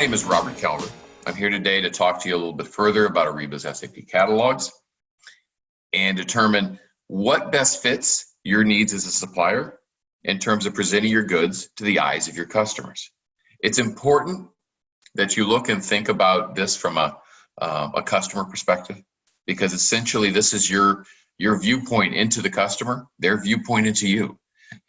name is Robert Calvert. I'm here today to talk to you a little bit further about Ariba's SAP catalogs and determine what best fits your needs as a supplier in terms of presenting your goods to the eyes of your customers. It's important that you look and think about this from a customer perspective, because essentially this is your viewpoint into the customer, their viewpoint into you.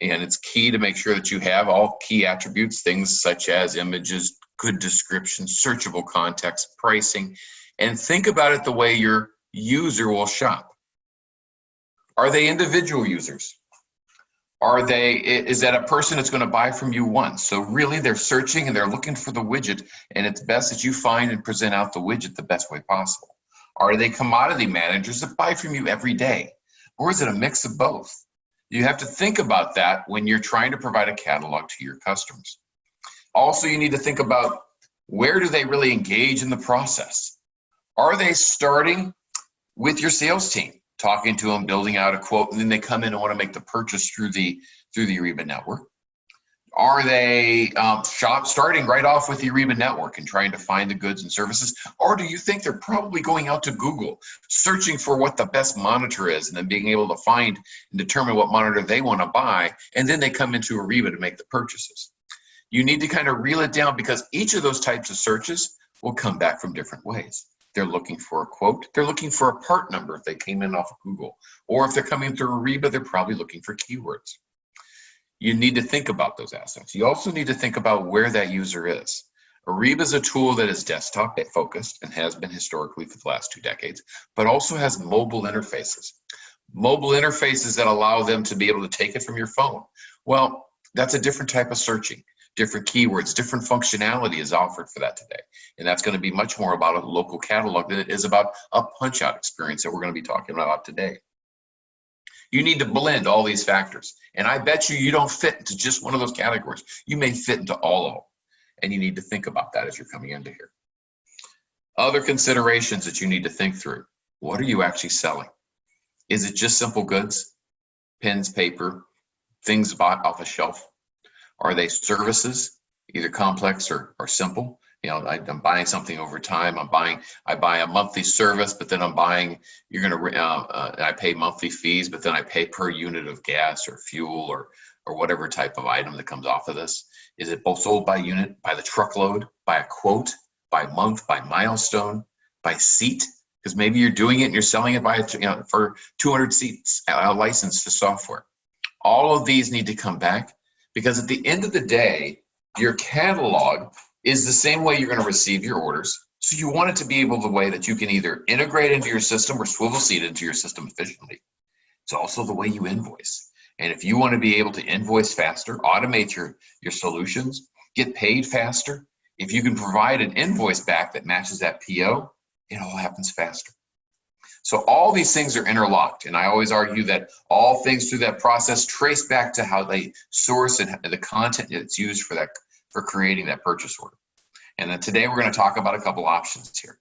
And it's key to make sure that you have all key attributes, things such as images, good description, searchable context, pricing, and think about it the way your user will shop. Are they individual users? Is that a person that's going to buy from you once? So really they're searching and they're looking for the widget, and it's best that you find and present out the widget the best way possible. Are they commodity managers that buy from you every day? Or is it a mix of both? You have to think about that when you're trying to provide a catalog to your customers. Also, you need to think about, where do they really engage in the process? Are they starting with your sales team, talking to them, building out a quote, and then they come in and want to make the purchase through the Ariba network? Are they starting right off with the Ariba network and trying to find the goods and services? Or do you think they're probably going out to Google, searching for what the best monitor is, and then being able to find and determine what monitor they want to buy, and then they come into Ariba to make the purchases? You need to kind of reel it down, because each of those types of searches will come back from different ways. They're looking for a quote. They're looking for a part number if they came in off of Google. Or if they're coming through Ariba, they're probably looking for keywords. You need to think about those aspects. You also need to think about where that user is. Ariba is a tool that is desktop focused and has been historically for the last 2 decades, but also has mobile interfaces. Mobile interfaces that allow them to be able to take it from your phone. Well, that's a different type of searching. Different keywords, different functionality is offered for that today. And that's going to be much more about a local catalog than it is about a punch-out experience that we're going to be talking about today. You need to blend all these factors. And I bet you don't fit into just one of those categories. You may fit into all of them. And you need to think about that as you're coming into here. Other considerations that you need to think through. What are you actually selling? Is it just simple goods, pens, paper, things bought off a shelf? Are they services, either complex or simple? You know, I'm buying something over time. I buy a monthly service, but then I'm buying, I pay monthly fees, but then I pay per unit of gas or fuel or whatever type of item that comes off of this. Is it both sold by unit, by the truckload, by a quote, by month, by milestone, by seat? Because maybe you're doing it and you're selling it for 200 seats, licensed to software. All of these need to come back, because at the end of the day, your catalog is the same way you're going to receive your orders. So you want it to be able the way that you can either integrate into your system or swivel seat into your system efficiently. It's also the way you invoice. And if you want to be able to invoice faster, automate your solutions, get paid faster, if you can provide an invoice back that matches that PO, it all happens faster. So all these things are interlocked, and I always argue that all things through that process trace back to how they source and the content that's used for creating that purchase order. And then today we're going to talk about a couple options here.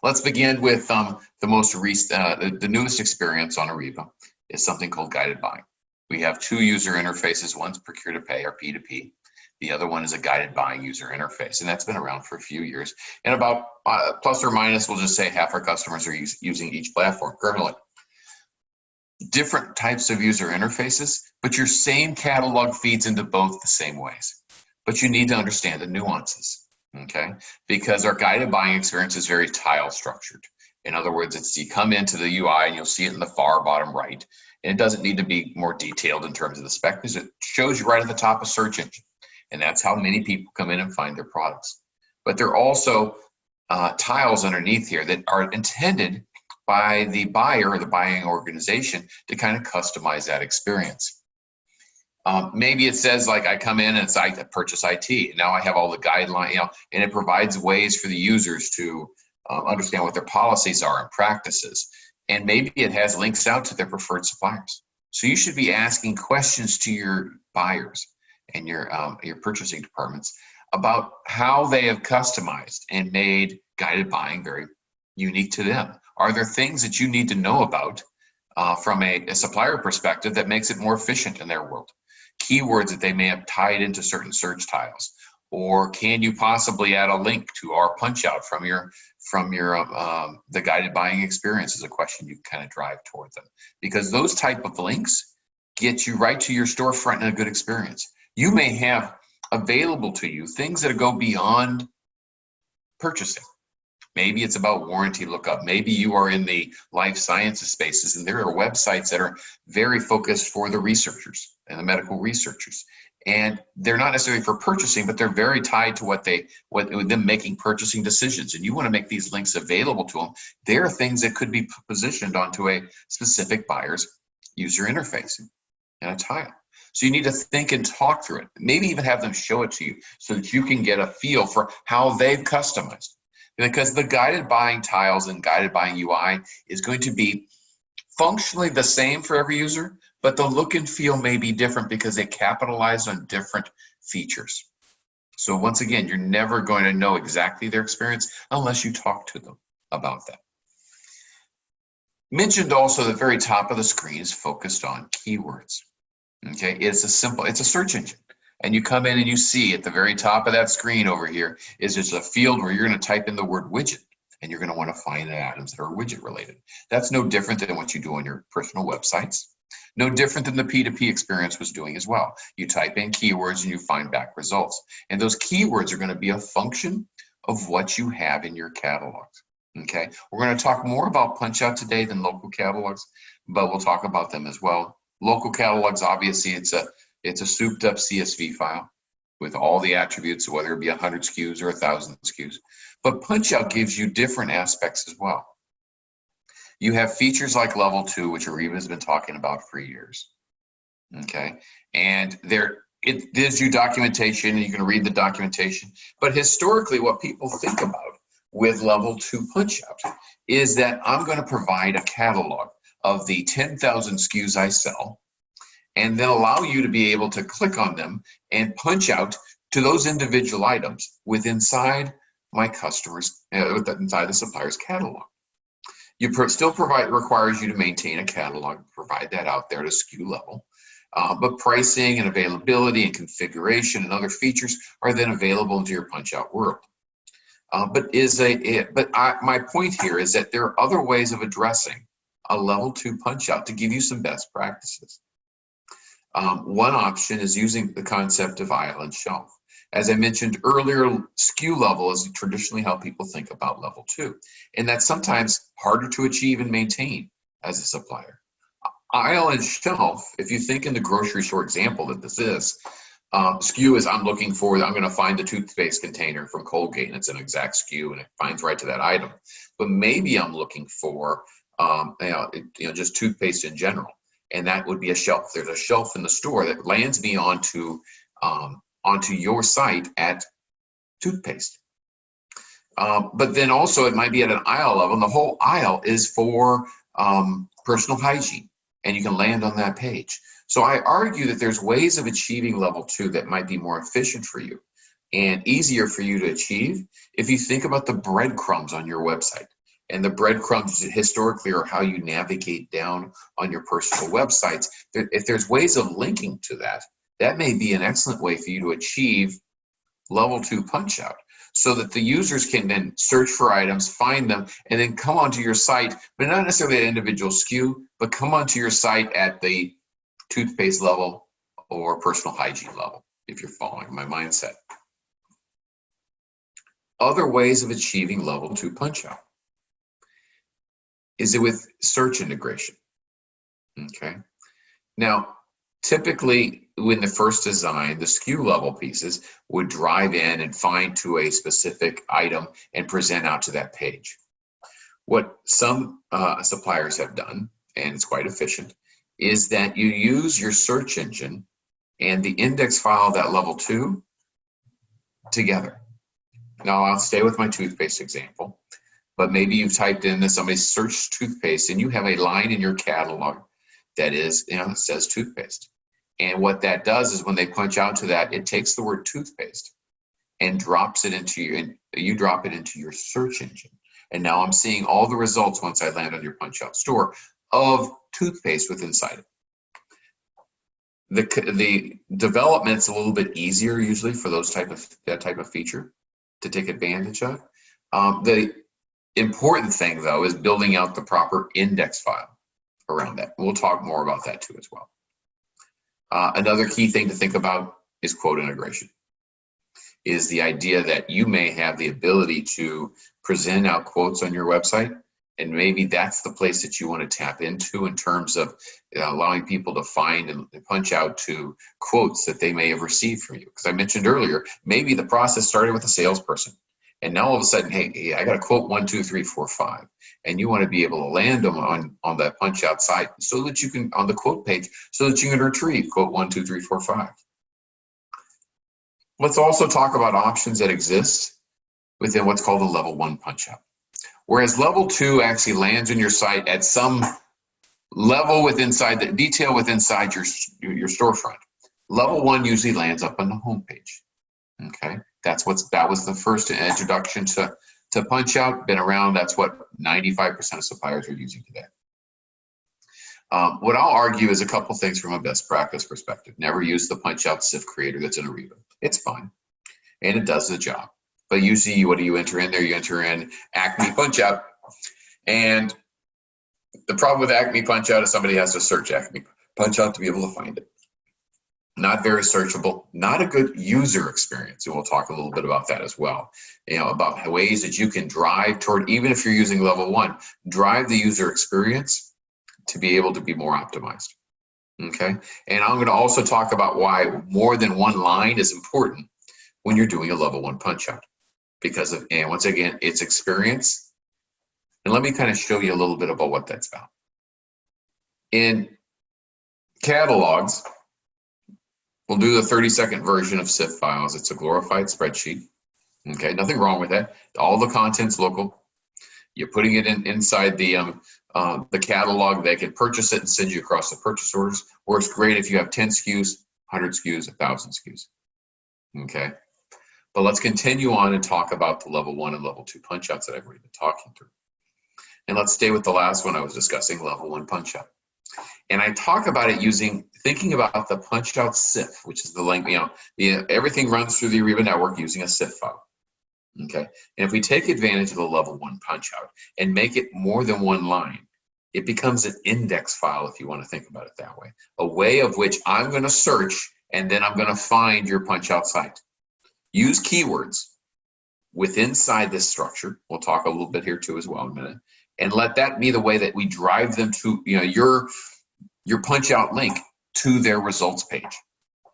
Let's begin with the most recent, the newest experience on Ariba is something called guided buying. We have 2 user interfaces. One's procure to pay, or P2P. The other one is a guided buying user interface, and that's been around for a few years. And about plus or minus, we'll just say half our customers are using each platform currently. Different types of user interfaces, but your same catalog feeds into both the same ways. But you need to understand the nuances, okay? Because our guided buying experience is very tile structured. In other words, you come into the UI and you'll see it in the far bottom right, and it doesn't need to be more detailed in terms of the spec, because it shows you right at the top of search engine. And that's how many people come in and find their products. But there are also tiles underneath here that are intended by the buyer or the buying organization to kind of customize that experience. Maybe it says, like, I come in and it's like purchase IT. And now I have all the guidelines, and it provides ways for the users to understand what their policies are and practices. And maybe it has links out to their preferred suppliers. So you should be asking questions to your buyers and your purchasing departments about how they have customized and made guided buying very unique to them. Are there things that you need to know about from a supplier perspective that makes it more efficient in their world? Keywords that they may have tied into certain search tiles. Or can you possibly add a link to our Punchout from your the guided buying experience is a question you kind of drive towards them, because those type of links get you right to your storefront and a good experience. You may have available to you things that go beyond purchasing. Maybe it's about warranty lookup. Maybe you are in the life sciences spaces, and there are websites that are very focused for the researchers and the medical researchers. And they're not necessarily for purchasing, but they're very tied to what them making purchasing decisions. And you want to make these links available to them. There are things that could be positioned onto a specific buyer's user interface and a tile. So you need to think and talk through it. Maybe even have them show it to you so that you can get a feel for how they've customized. Because the guided buying tiles and guided buying UI is going to be functionally the same for every user, but the look and feel may be different because they capitalize on different features. So once again, you're never going to know exactly their experience unless you talk to them about that. Mentioned also the very top of the screen is focused on keywords. Okay, it's a search engine. And you come in and you see at the very top of that screen over here is just a field where you're going to type in the word widget, and you're going to want to find items that are widget related. That's no different than what you do on your personal websites. No different than the P2P experience was doing as well. You type in keywords and you find back results. And those keywords are going to be a function of what you have in your catalogs. Okay, we're going to talk more about Punchout today than local catalogs, but we'll talk about them as well. Local catalogs, obviously, it's a souped up CSV file with all the attributes, whether it be 100 SKUs or 1,000 SKUs. But Punchout gives you different aspects as well. You have features like level 2, which Ariba has been talking about for years. Okay, and it gives you documentation, and you can read the documentation. But historically, what people think about with level 2 Punchout is that I'm going to provide a catalog of the 10,000 SKUs I sell, and then allow you to be able to click on them and punch out to those individual items inside my customers, inside the supplier's catalog. Still requires you to maintain a catalog, provide that out there to SKU level, but pricing and availability and configuration and other features are then available into your Punchout world. My point here is that there are other ways of addressing a level 2 Punchout to give you some best practices. One option is using the concept of aisle and shelf. As I mentioned earlier, SKU level is traditionally how people think about level 2, and that's sometimes harder to achieve and maintain as a supplier. Aisle and shelf, if you think in the grocery store example that this is, SKU is I'm going to find the toothpaste container from Colgate, and it's an exact SKU, and it finds right to that item. But maybe I'm looking for just toothpaste in general. And that would be a shelf. There's a shelf in the store that lands me onto your site at toothpaste. But then also it might be at an aisle level, and the whole aisle is for personal hygiene, and you can land on that page. So I argue that there's ways of achieving level 2 that might be more efficient for you and easier for you to achieve if you think about the breadcrumbs on your website. And the breadcrumbs historically are how you navigate down on your personal websites. If there's ways of linking to that, that may be an excellent way for you to achieve level 2 Punchout, so that the users can then search for items, find them, and then come onto your site, but not necessarily at individual SKU, but come onto your site at the toothpaste level or personal hygiene level, if you're following my mindset. Other ways of achieving level 2 Punchout. Is it with search integration? Okay. Now, typically when the first design, the SKU level pieces would drive in and find to a specific item and present out to that page. What some suppliers have done, and it's quite efficient, is that you use your search engine and the index file of that level 2 together. Now I'll stay with my toothpaste example. But maybe you've typed in that somebody searched toothpaste, and you have a line in your catalog that is, it says toothpaste. And what that does is when they punch out to that, it takes the word toothpaste and drops it into you drop it into your search engine. And now I'm seeing all the results once I land on your Punchout store of toothpaste with inside it. The development's a little bit easier usually for that type of feature to take advantage of. The important thing though is building out the proper index file around that. We'll talk more about that too as well. Another key thing to think about is quote integration. Is the idea that you may have the ability to present out quotes on your website, and maybe that's the place that you want to tap into in terms of allowing people to find and punch out to quotes that they may have received from you. Because I mentioned earlier, maybe the process started with a salesperson, and now all of a sudden, hey, I got a quote 1, 2, 3, 4, 5, and you want to be able to land them on that punch out site so that you can, on the quote page, so that you can retrieve quote 1, 2, 3, 4, 5. Let's also talk about options that exist within what's called a level 1 punch out. Whereas level 2 actually lands on your site at some level inside the detail inside your storefront. Level 1 usually lands up on the home page. Okay, that was the first introduction to Punchout. Been around. That's what 95% of suppliers are using today. What I'll argue is a couple things from a best practice perspective. Never use the Punchout SIF creator that's in Ariba. It's fine, and it does the job. But usually, what do you enter in there? You enter in Acme Punchout, and the problem with Acme Punchout is somebody has to search Acme Punchout to be able to find it. Not very searchable, not a good user experience, and we'll talk a little bit about that as well. About ways that you can drive toward, even if you're using level 1, drive the user experience to be able to be more optimized. Okay, and I'm going to also talk about why more than one line is important when you're doing a level 1 punch out, because of, and once again, it's experience. And let me kind of show you a little bit about what that's about. In catalogs, we'll do the 30-second version of SIF files. It's a glorified spreadsheet. Okay, nothing wrong with that. All the content's local. You're putting it inside the catalog. They can purchase it and send you across the purchase orders. Or it's great if you have 10 SKUs, 100 SKUs, 1,000 SKUs. Okay, but let's continue on and talk about the level 1 and level 2 punch outs that I've already been talking through. And let's stay with the last one I was discussing, level 1 punch out. And I talk about it thinking about the punch out SIF, which is the link, everything runs through the Ariba network using a SIF file. Okay, and if we take advantage of the level 1 punch out and make it more than one line, it becomes an index file, if you want to think about it that way. A way of which I'm going to search and then I'm going to find your punch out site. Use keywords inside this structure. We'll talk a little bit here too as well in a minute. And let that be the way that we drive them to your punch out link to their results page.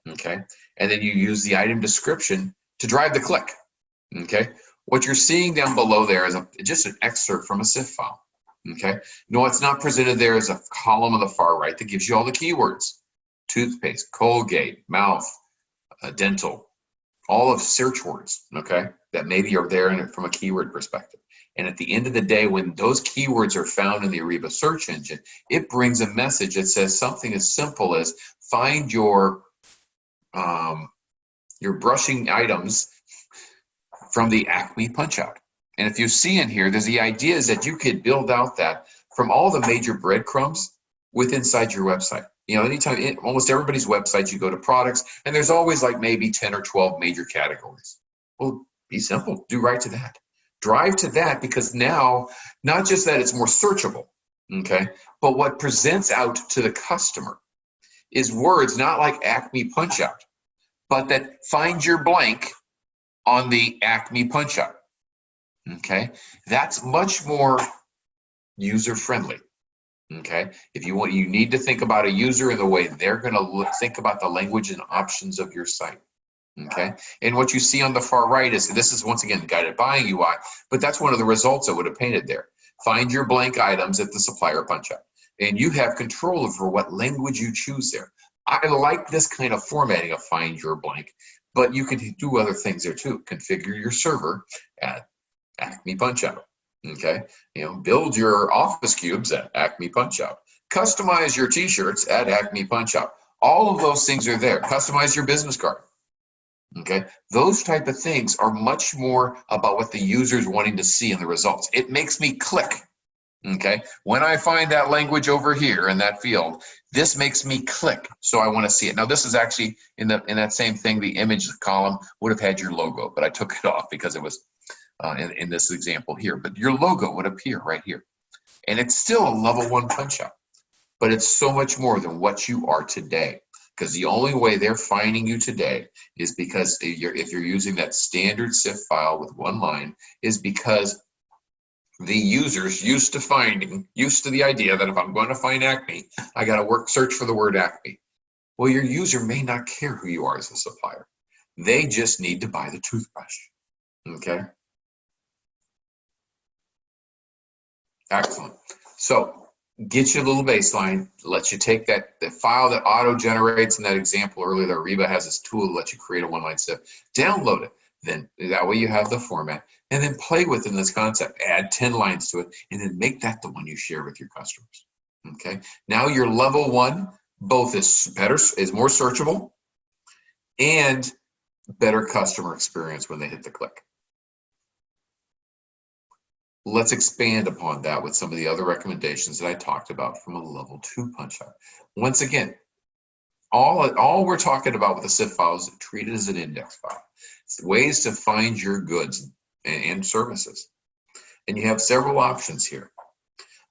Okay, and then you use the item description to drive the click. Okay, what you're seeing down below there is just an excerpt from a SIF file. Okay, no, it's not presented there as a column on the far right that gives you all the keywords: toothpaste, Colgate, mouth, dental, all of search words. Okay, that maybe are there in it from a keyword perspective. And at the end of the day, when those keywords are found in the Ariba search engine, it brings a message that says something as simple as find your brushing items from the Acme Punchout. And if you see in here, there's the idea is that you could build out that from all the major breadcrumbs inside your website. Anytime, almost everybody's website, you go to products, and there's always like maybe 10 or 12 major categories. Well, be simple, do right to that. Drive to that, because now, not just that it's more searchable, okay, but what presents out to the customer is words not like Acme Punchout, but that find your blank on the Acme Punchout. Okay, that's much more user-friendly. Okay, if you want, you need to think about a user in the way they're going to think about the language and options of your site. Okay, and what you see on the far right is, this is once again guided buying UI, but that's one of the results I would have painted there. Find your blank items at the supplier punchout, and you have control over what language you choose there. I like this kind of formatting of find your blank, but you can do other things there too. Configure your server at Acme Punchout. Okay, build your office cubes at Acme Punchout. Customize your t-shirts at Acme Punchout. All of those things are there. Customize your business card. Okay, those type of things are much more about what the user's wanting to see in the results. It makes me click. Okay, when I find that language over here in that field, This makes me click, so I want to see it. Now this is actually in that same thing, the image column would have had your logo, but I took it off because it was in this example here. But your logo would appear right here. And it's still a level 1 punch out, but it's so much more than what you are today. Because the only way they're finding you today is because if you're using that standard SIF file with one line, is because the users used to the idea that if I'm going to find Acme, I got to search for the word Acme. Well, your user may not care who you are as a supplier. They just need to buy the toothbrush. Okay. Excellent. So get you a little baseline, lets you take the file that auto generates in that example earlier. The Ariba has this tool to let you create a one-line SIF. Download it. Then that way you have the format, and then play within this concept. Add 10 lines to it, and then make that the one you share with your customers. Okay. Now your level 1 both is more searchable, and better customer experience when they hit the click. Let's expand upon that with some of the other recommendations that I talked about from a level 2 punch out. Once again, all we're talking about with the SIF file is treat it as an index file. It's ways to find your goods and services. And you have several options here.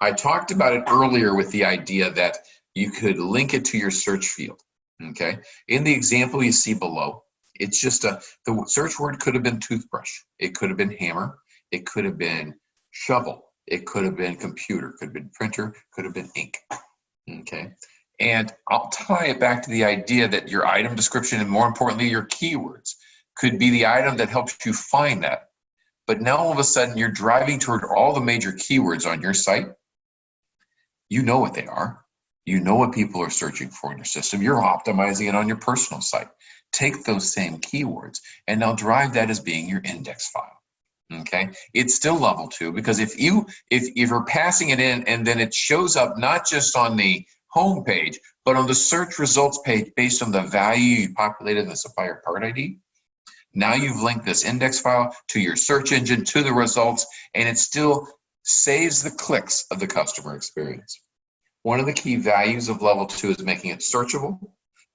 I talked about it earlier with the idea that you could link it to your search field. Okay. In the example you see below, it's just the search word could have been toothbrush. It could have been hammer. It could have been shovel. It could have been computer, could have been printer, could have been ink. Okay. And I'll tie it back to the idea that your item description, and more importantly, your keywords, could be the item that helps you find that. But now all of a sudden you're driving toward all the major keywords on your site. You know what they are. You know what people are searching for in your system. You're optimizing it on your personal site. Take those same keywords and now drive that as being your index file. Okay, it's still level 2, because if you're passing it in and then it shows up not just on the home page, but on the search results page based on the value you populated in the supplier part ID, now you've linked this index file to your search engine, to the results, and it still saves the clicks of the customer experience. One of the key values of level 2 is making it searchable,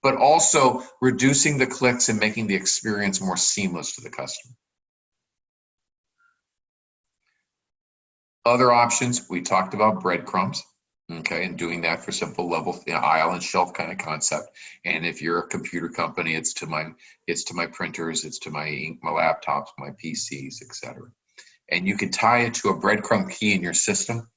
but also reducing the clicks and making the experience more seamless to the customer. Other options, we talked about breadcrumbs, okay, and doing that for simple level, aisle and shelf kind of concept. And if you're a computer company, it's to my printers, it's to my laptops, my PCs, etc. And you can tie it to a breadcrumb key in your system,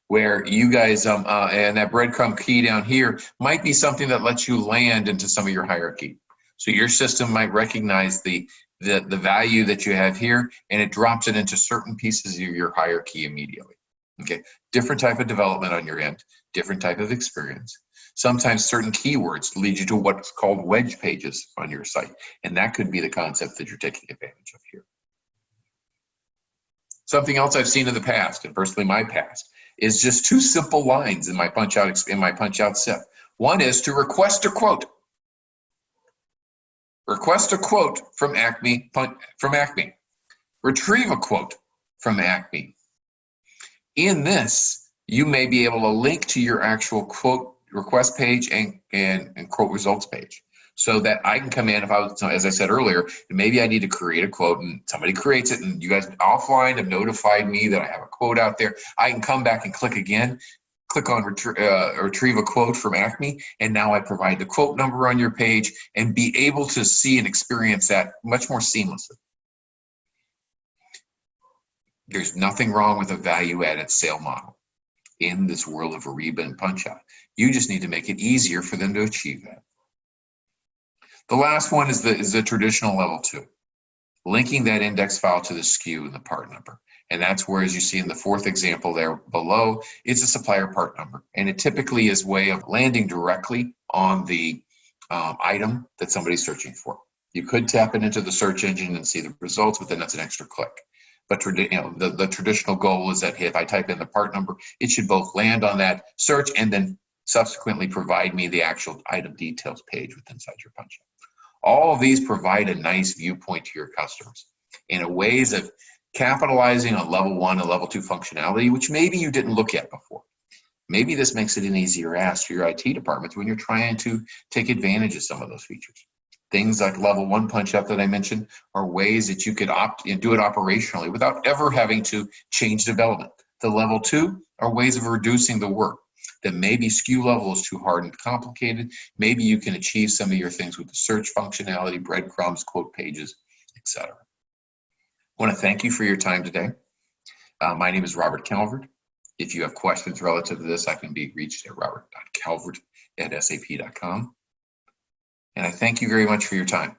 where you guys and that breadcrumb key down here might be something that lets you land into some of your hierarchy. So your system might recognize the value that you have here, and it drops it into certain pieces of your hierarchy immediately. Okay, different type of development on your end, different type of experience. Sometimes certain keywords lead you to what's called wedge pages on your site, and that could be the concept that you're taking advantage of here. Something else I've seen in the past, and personally my past, is just 2 simple lines in my Punchout SIF. One is to request a quote. Request a quote from Acme. Retrieve a quote from Acme. In this, you may be able to link to your actual quote request page and quote results page, so that I can come in, as I said earlier, maybe I need to create a quote and somebody creates it, and you guys offline have notified me that I have a quote out there. I can come back and click again, click on retrieve a quote from Acme, and now I provide the quote number on your page and be able to see and experience that much more seamlessly. There's nothing wrong with a value-added sale model in this world of Ariba and Punchout. You just need to make it easier for them to achieve that. The last one is the traditional level 2, linking that index file to the SKU and the part number. And that's where, as you see in the 4th example there below, it's a supplier part number. And it typically is a way of landing directly on the item that somebody's searching for. You could tap it into the search engine and see the results, but then that's an extra click. But the traditional goal is that if I type in the part number, it should both land on that search and then subsequently provide me the actual item details page within inside your Punchout. All of these provide a nice viewpoint to your customers in a ways of capitalizing on level 1 and level 2 functionality, which maybe you didn't look at before. Maybe this makes it an easier ask for your IT departments when you're trying to take advantage of some of those features. Things like level 1 Punchout that I mentioned are ways that you could opt and do it operationally without ever having to change development. The level 2 are ways of reducing the work. That maybe SKU level is too hard and complicated. Maybe you can achieve some of your things with the search functionality, breadcrumbs, quote pages, etc. I want to thank you for your time today. My name is Robert Calvert. If you have questions relative to this, I can be reached at robert.calvert@sap.com. And I thank you very much for your time.